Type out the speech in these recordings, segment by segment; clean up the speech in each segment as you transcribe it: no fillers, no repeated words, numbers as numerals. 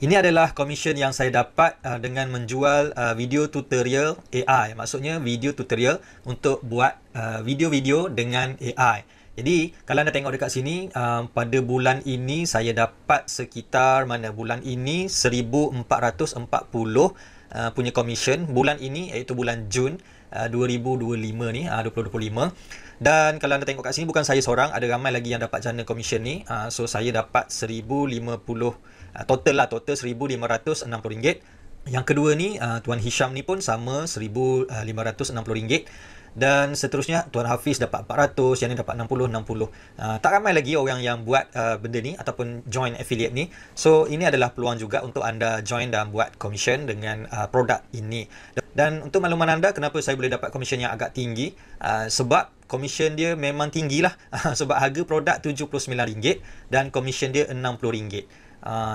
Ini adalah komisen yang saya dapat dengan menjual video tutorial AI. Maksudnya video tutorial untuk buat video-video dengan AI. Jadi kalau anda tengok dekat sini, pada bulan ini saya dapat sekitar bulan ini 1440 punya komisen bulan ini, iaitu bulan Jun 2025 ni, 2025. Dan kalau anda tengok kat sini, bukan saya seorang, ada ramai lagi yang dapat jana komisen ni. So saya dapat 1050 total RM1,560. Yang kedua ni, Tuan Hisham ni pun sama RM1,560. Dan seterusnya Tuan Hafiz dapat 400, yang ni dapat 60. Tak ramai lagi orang yang buat benda ni ataupun join affiliate ni. So ini adalah peluang juga untuk anda join dan buat komisen dengan produk ini. Dan untuk makluman anda, kenapa saya boleh dapat komisen yang agak tinggi? Sebab komisen dia memang tinggilah. Sebab harga produk RM79 dan komisen dia RM60.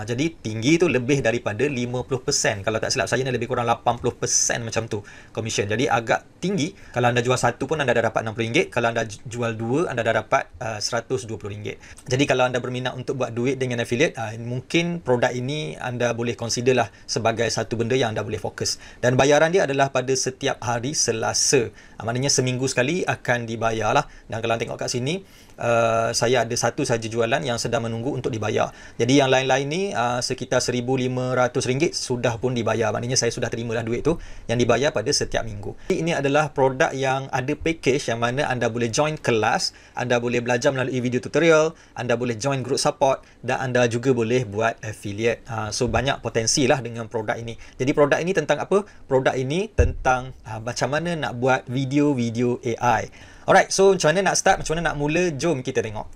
Jadi tinggi tu lebih daripada 50%. Kalau tak silap saya ni lebih kurang 80% macam tu komisen. Jadi agak tinggi. Kalau anda jual satu pun anda dah dapat RM60. Kalau anda jual dua, anda dah dapat RM120. Jadi kalau anda berminat untuk buat duit dengan affiliate, mungkin produk ini anda boleh consider lah sebagai satu benda yang anda boleh fokus. Dan bayaran dia adalah pada setiap hari Selasa. Maknanya seminggu sekali akan dibayar lah. Dan kalau anda tengok kat sini, saya ada satu saja jualan yang sedang menunggu untuk dibayar. Jadi yang lain-lain ni sekitar RM1,500 sudah pun dibayar. Maknanya saya sudah terimalah duit tu yang dibayar pada setiap minggu. Ini adalah produk yang ada package yang mana anda boleh join kelas, anda boleh belajar melalui video tutorial, anda boleh join group support dan anda juga boleh buat affiliate. So banyak potensi lah dengan produk ini. Jadi produk ini tentang apa? Produk ini tentang macam mana nak buat video-video AI. Alright, so macam mana nak start, macam mana nak mula, jom kita tengok.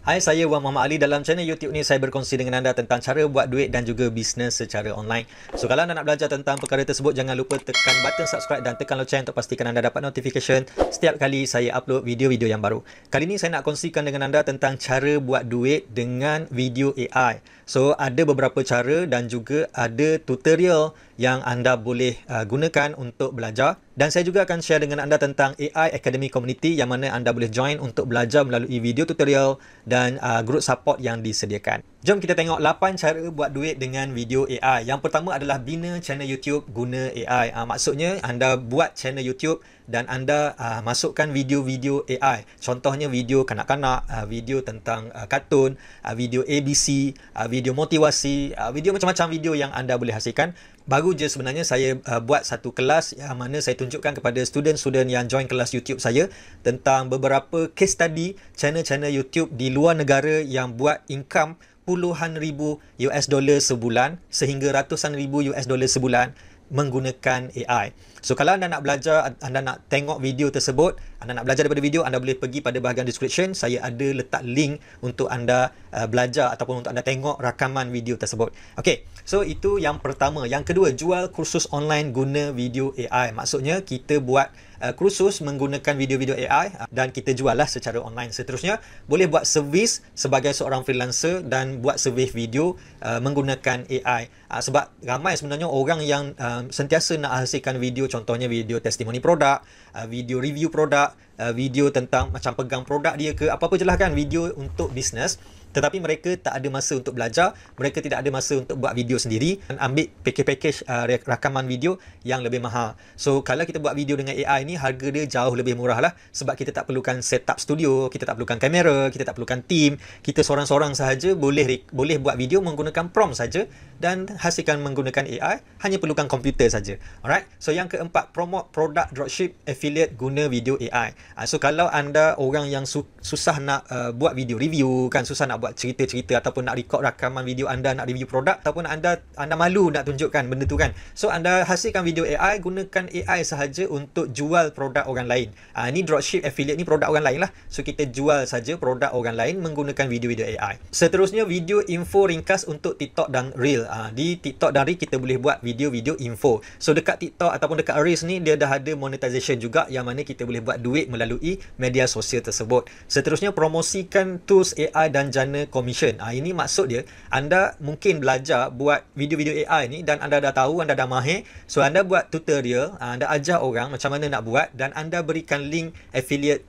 Hai, saya Wan Muhammad Ali. Dalam channel YouTube ni saya berkongsi dengan anda tentang cara buat duit dan juga bisnes secara online. So kalau anda nak belajar tentang perkara tersebut, jangan lupa tekan button subscribe dan tekan loceng untuk pastikan anda dapat notification setiap kali saya upload video-video yang baru. Kali ni saya nak kongsikan dengan anda tentang cara buat duit dengan video AI. So ada beberapa cara dan juga ada tutorial yang anda boleh gunakan untuk belajar. Dan saya juga akan share dengan anda tentang AI Academy Community yang mana anda boleh join untuk belajar melalui video tutorial dan group support yang disediakan. Jom kita tengok 8 cara buat duit dengan video AI. Yang pertama adalah bina channel YouTube guna AI. Maksudnya anda buat channel YouTube dan anda masukkan video-video AI. Contohnya video kanak-kanak, video tentang kartun, video ABC, video motivasi, video macam-macam video yang anda boleh hasilkan. Baru je sebenarnya saya buat satu kelas yang mana saya tunjukkan kepada student-student yang join kelas YouTube saya tentang beberapa case study channel-channel YouTube di luar negara yang buat income puluhan ribu US dollar sebulan sehingga ratusan ribu US dollar sebulan menggunakan AI. So kalau anda nak belajar, anda nak tengok video tersebut, anda nak belajar daripada video, anda boleh pergi pada bahagian description. Saya ada letak link untuk anda belajar ataupun untuk anda tengok rakaman video tersebut. Okay, so itu yang pertama. Yang kedua, jual kursus online guna video AI. Maksudnya kita buat kursus menggunakan video-video AI dan kita jual lah secara online. Seterusnya, boleh buat servis sebagai seorang freelancer dan buat servis video menggunakan AI. Sebab ramai sebenarnya orang yang sentiasa nak hasilkan video, contohnya video testimoni produk, video review produk, video tentang macam pegang produk dia ke, apa-apa je lah kan, video untuk bisnes. Tetapi mereka tak ada masa untuk belajar, mereka tidak ada masa untuk buat video sendiri dan ambil package rakaman video yang lebih mahal. So kalau kita buat video dengan AI ni, harga dia jauh lebih murah lah. Sebab kita tak perlukan setup studio, kita tak perlukan kamera, kita tak perlukan team. Kita seorang-seorang sahaja boleh buat video menggunakan prompt saja dan hasilkan menggunakan AI, hanya perlukan komputer saja. Alright, so yang keempat, promote produk dropship affiliate guna video AI. So kalau anda orang yang susah nak buat video review kan, susah nak buat cerita-cerita ataupun nak record rakaman video anda nak review produk, ataupun anda malu nak tunjukkan benda tu kan, so anda hasilkan video AI, gunakan AI sahaja untuk jual produk orang lain. Ni dropship affiliate ni produk orang lain lah, so kita jual saja produk orang lain menggunakan video-video AI. Seterusnya, video info ringkas untuk TikTok dan Reel. Di TikTok dan Reel kita boleh buat video-video info. So dekat TikTok ataupun dekat Reels ni dia dah ada monetization juga, yang mana kita boleh buat duit melalui media sosial tersebut. Seterusnya, promosikan tools AI dan jana jana commission. Ini maksud dia, anda mungkin belajar buat video-video AI ni dan anda dah tahu, anda dah mahir. So anda buat tutorial, anda ajar orang macam mana nak buat dan anda berikan link affiliate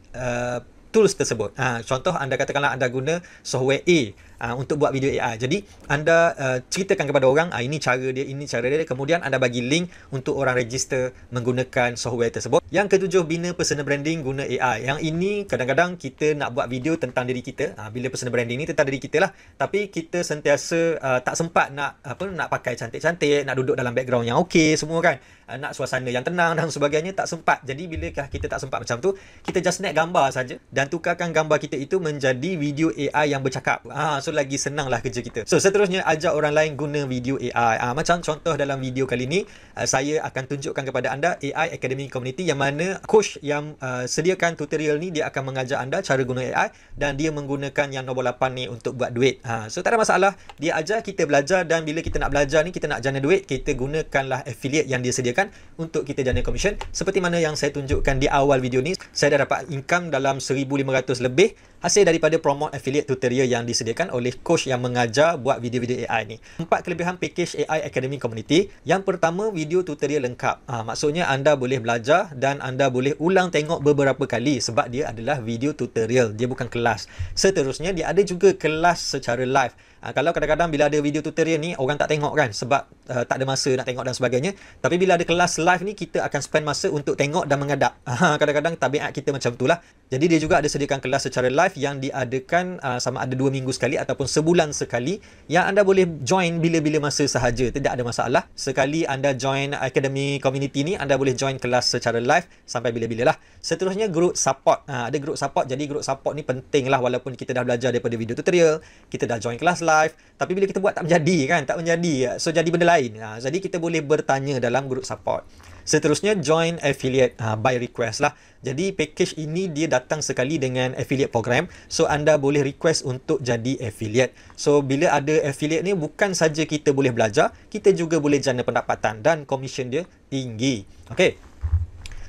tools tersebut. Contoh anda katakanlah anda guna software A untuk buat video AI. Jadi anda ceritakan kepada orang, ini cara dia, ini cara dia. Kemudian anda bagi link untuk orang register menggunakan software tersebut. Yang ketujuh, bina personal branding guna AI. Yang ini kadang-kadang kita nak buat video tentang diri kita. Bila personal branding ni tentang diri kita lah. Tapi kita sentiasa tak sempat nak pakai cantik-cantik, nak duduk dalam background yang okey semua kan. Nak suasana yang tenang dan sebagainya, tak sempat. Jadi bilakah kita tak sempat macam tu, kita just naik gambar saja dan tukarkan gambar kita itu menjadi video AI yang bercakap. So lagi senanglah kerja kita. So seterusnya, ajak orang lain guna video AI. Macam contoh dalam video kali ni, saya akan tunjukkan kepada anda AI Academy Community, yang mana coach yang sediakan tutorial ni, dia akan mengajar anda cara guna AI dan dia menggunakan yang nombor 8 ni untuk buat duit. So tak ada masalah, dia ajar kita belajar, dan bila kita nak belajar ni, kita nak jana duit, kita gunakanlah affiliate yang dia sediakan untuk kita jana commission. Seperti mana yang saya tunjukkan di awal video ni, saya dah dapat income dalam 1,500 lebih hasil daripada promote affiliate tutorial yang disediakan oleh coach yang mengajar buat video-video AI ni. 4 kelebihan package AI Academy Community. Yang pertama, video tutorial lengkap. Maksudnya anda boleh belajar dan anda boleh ulang tengok beberapa kali sebab dia adalah video tutorial, dia bukan kelas. Seterusnya, dia ada juga kelas secara live. Kalau kadang-kadang bila ada video tutorial ni, orang tak tengok kan sebab tak ada masa nak tengok dan sebagainya. Tapi bila ada kelas live ni, kita akan spend masa untuk tengok dan mengadap. Kadang-kadang tabiat kita macam itulah. Jadi dia juga ada sediakan kelas secara live yang diadakan sama ada 2 minggu sekali ataupun sebulan sekali, yang anda boleh join bila-bila masa sahaja, tidak ada masalah. Sekali anda join Academy Community ni, anda boleh join kelas secara live sampai bila-bila lah. Seterusnya, group support. Ada group support. Jadi group support ni penting lah, walaupun kita dah belajar daripada video tutorial, kita dah join kelas live, tapi bila kita buat tak menjadi kan, tak menjadi, so jadi benda lain. Jadi kita boleh bertanya dalam group support. Seterusnya, join affiliate by request lah. Jadi package ini dia datang sekali dengan affiliate program. So anda boleh request untuk jadi affiliate. So bila ada affiliate ni, bukan saja kita boleh belajar, kita juga boleh jana pendapatan dan commission dia tinggi. Okey.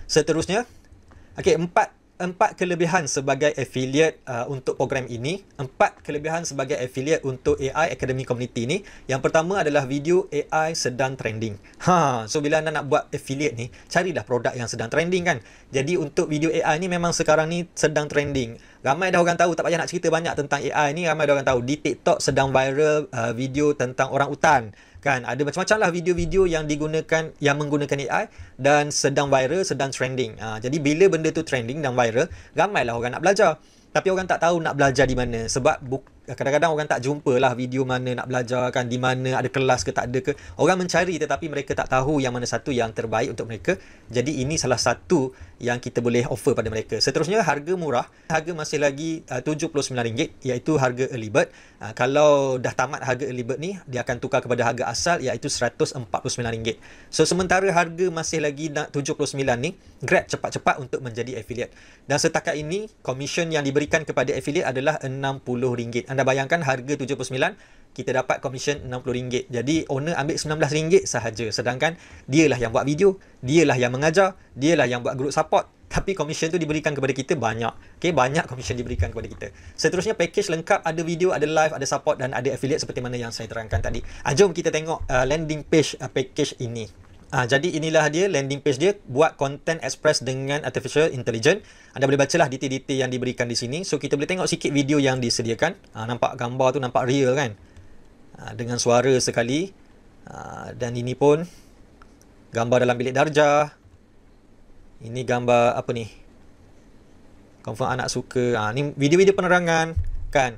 Seterusnya, empat kelebihan sebagai affiliate untuk program ini. 4 kelebihan sebagai affiliate untuk AI Academy Community ni. Yang pertama adalah video AI sedang trending. So bila anda nak buat affiliate ni, carilah produk yang sedang trending kan. Jadi untuk video AI ni memang sekarang ni sedang trending. Ramai dah orang tahu, tak payah nak cerita banyak tentang AI ni. Ramai dah orang tahu di TikTok sedang viral video tentang orang utan. Kan, ada macam-macam lah video-video yang digunakan, yang menggunakan AI dan sedang viral, sedang trending. Jadi bila benda tu trending dan viral, ramailah orang nak belajar. Tapi orang tak tahu nak belajar di mana. Sebab kadang-kadang orang tak jumpa lah video mana nak belajar kan, di mana ada kelas ke tak ada ke. Orang mencari tetapi mereka tak tahu yang mana satu yang terbaik untuk mereka. Jadi ini salah satu yang kita boleh offer pada mereka. Seterusnya, harga murah. Harga masih lagi RM79, iaitu harga early bird. Kalau dah tamat harga early bird ni, dia akan tukar kepada harga asal, iaitu RM149. So sementara harga masih lagi RM79 ni, grab cepat-cepat untuk menjadi affiliate. Dan setakat ini, commission yang diberikan kepada affiliate adalah RM60. Anda bayangkan harga RM79, kita dapat komisen RM60. Jadi owner ambil RM19 sahaja. Sedangkan dialah yang buat video, dialah yang mengajar, dialah yang buat group support. Tapi komisen tu diberikan kepada kita banyak. Banyak komisen diberikan kepada kita. Seterusnya, package lengkap, ada video, ada live, ada support dan ada affiliate seperti mana yang saya terangkan tadi. Jom kita tengok landing page package ini. Jadi inilah dia landing page dia, buat content express dengan artificial intelligence. Anda boleh bacalah detail-detail yang diberikan di sini. So kita boleh tengok sikit video yang disediakan. Nampak gambar tu nampak real kan, dengan suara sekali. Dan ini pun gambar dalam bilik darjah. Ini gambar apa ni, confirm anak suka. Ni video-video penerangan kan.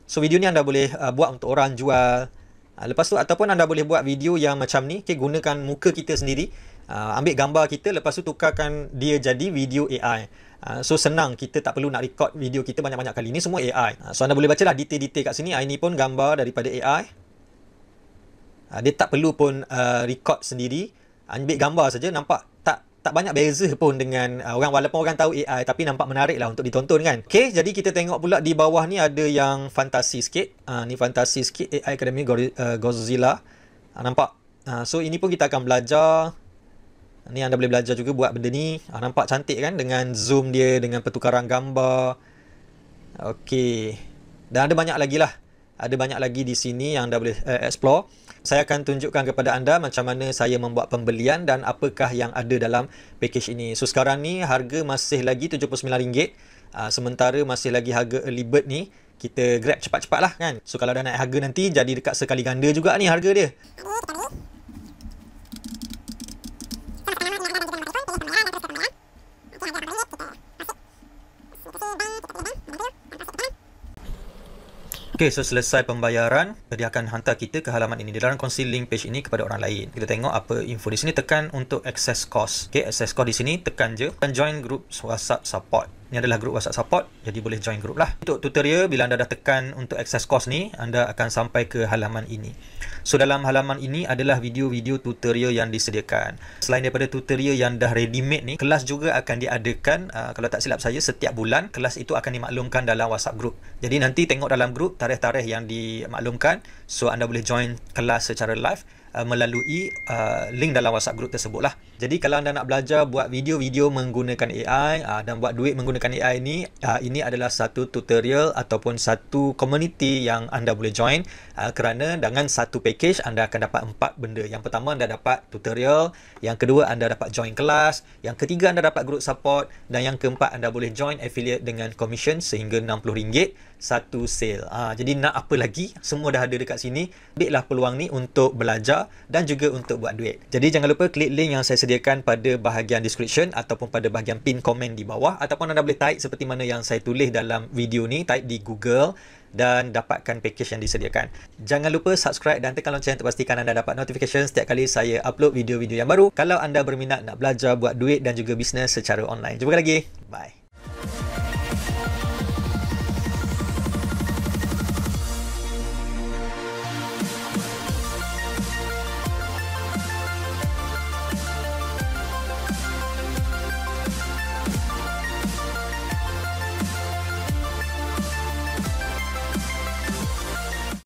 So video ni anda boleh buat untuk orang jual. Lepas tu ataupun anda boleh buat video yang macam ni, gunakan muka kita sendiri, ambil gambar kita, lepas tu tukarkan dia jadi video AI. So senang, kita tak perlu nak record video kita banyak-banyak kali. Ni semua AI. So anda boleh bacalah detail-detail kat sini. Ini pun gambar daripada AI. Dia tak perlu pun record sendiri, ambil gambar saja. Nampak tak banyak beza pun dengan orang, walaupun orang tahu AI, tapi nampak menarik lah untuk ditonton kan. Okay, jadi kita tengok pula di bawah ni ada yang fantasi sikit. Ni fantasi sikit, AI Academy Godzilla. Nampak? So ini pun kita akan belajar. Ni anda boleh belajar juga buat benda ni. Nampak cantik kan dengan zoom dia, dengan pertukaran gambar. Okay. Dan ada banyak lagi lah. Ada banyak lagi di sini yang anda boleh explore. Saya akan tunjukkan kepada anda macam mana saya membuat pembelian dan apakah yang ada dalam package ini. So sekarang ni harga masih lagi RM79. Sementara masih lagi harga early bird ni, kita grab cepat-cepat lah kan. So kalau dah naik harga nanti, jadi dekat sekali ganda juga ni harga dia. Okay, so selesai pembayaran, dia akan hantar kita ke halaman ini. Dia akan kongsi link page ini kepada orang lain. Kita tengok apa info di sini. Tekan untuk access course. Okay, access course di sini, tekan je. Dan join group WhatsApp support. Ini adalah grup WhatsApp support, jadi boleh join grup lah. Untuk tutorial, bila anda dah tekan untuk access course ni, anda akan sampai ke halaman ini. So dalam halaman ini adalah video-video tutorial yang disediakan. Selain daripada tutorial yang dah ready made ni, kelas juga akan diadakan, kalau tak silap saya, setiap bulan. Kelas itu akan dimaklumkan dalam WhatsApp group. Jadi nanti tengok dalam group tarikh-tarikh yang dimaklumkan. So anda boleh join kelas secara live melalui link dalam WhatsApp group tersebut lah. Jadi kalau anda nak belajar buat video-video menggunakan AI dan buat duit menggunakan AI ni, ini adalah satu tutorial ataupun satu community yang anda boleh join, kerana dengan satu package anda akan dapat 4 benda. Yang pertama, anda dapat tutorial, yang kedua anda dapat join kelas, yang ketiga anda dapat group support, dan yang keempat anda boleh join affiliate dengan commission sehingga RM60 satu sale. Jadi nak apa lagi? Semua dah ada dekat sini. Ambillah peluang ni untuk belajar dan juga untuk buat duit. Jadi jangan lupa klik link yang saya sediakan pada bahagian description ataupun pada bahagian pin komen di bawah, ataupun anda boleh type seperti mana yang saya tulis dalam video ni, type di Google dan dapatkan package yang disediakan. Jangan lupa subscribe dan tekan lonceng untuk pastikan anda dapat notification setiap kali saya upload video-video yang baru. Kalau anda berminat nak belajar buat duit dan juga bisnes secara online. Jumpa lagi. Bye.